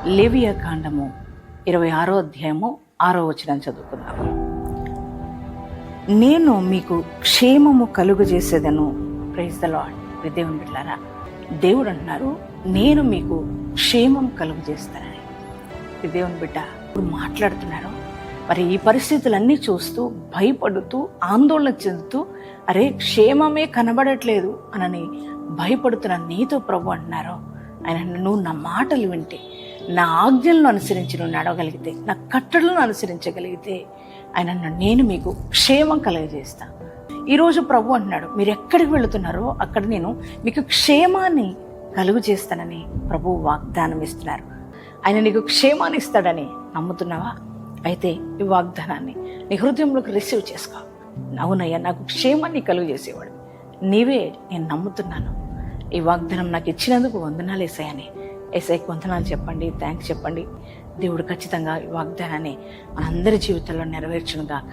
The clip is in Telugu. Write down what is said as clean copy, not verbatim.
లేవియా కాండము 26వ అధ్యాయము 6వ వచనం చదువుకుందాము. నేను మీకు క్షేమము కలుగజేసేదను. Praise the lord. దేవుని బిడ్డలారా, దేవుడు అంటున్నారు, నేను మీకు క్షేమం కలుగజేస్తానని. దేవుని బిడ్డ ఇప్పుడు మాట్లాడుతున్నారు. మరి ఈ పరిస్థితులన్నీ చూస్తూ భయపడుతూ ఆందోళన చెందుతూ అరే క్షేమమే కనబడట్లేదు అనని భయపడుతున్న నీతో ప్రభు అంటున్నారు, ఆయన నువ్వు నా మాటలు వింటే, నా ఆజ్ఞలను అనుసరించి నువ్వు నడవగలిగితే, నా కట్టడలను అనుసరించగలిగితే ఆయన నేను మీకు క్షేమం కలుగజేస్తా. ఈరోజు ప్రభు అంటున్నాడు, మీరు ఎక్కడికి వెళుతున్నారో అక్కడ నేను మీకు క్షేమాన్ని కలుగు చేస్తానని ప్రభు వాగ్దానం ఇస్తున్నారు. ఆయన నీకు క్షేమాన్ని ఇస్తాడని నమ్ముతున్నావా? అయితే ఈ వాగ్దానాన్ని నీ హృదయంలోకి రిసీవ్ చేసుకో. అవునయ్యా, నాకు క్షేమాన్ని కలుగు చేసేవాడు నీవే, నేను నమ్ముతున్నాను. ఈ వాగ్దానం నాకు ఇచ్చినందుకు వందనాలు యేసయ్యని. యేసయ్యకి వందనాలు చెప్పండి, థ్యాంక్స్ చెప్పండి. దేవుడు ఖచ్చితంగా ఈ వాగ్దానాన్ని మనందరి జీవితంలో నెరవేర్చును గాక.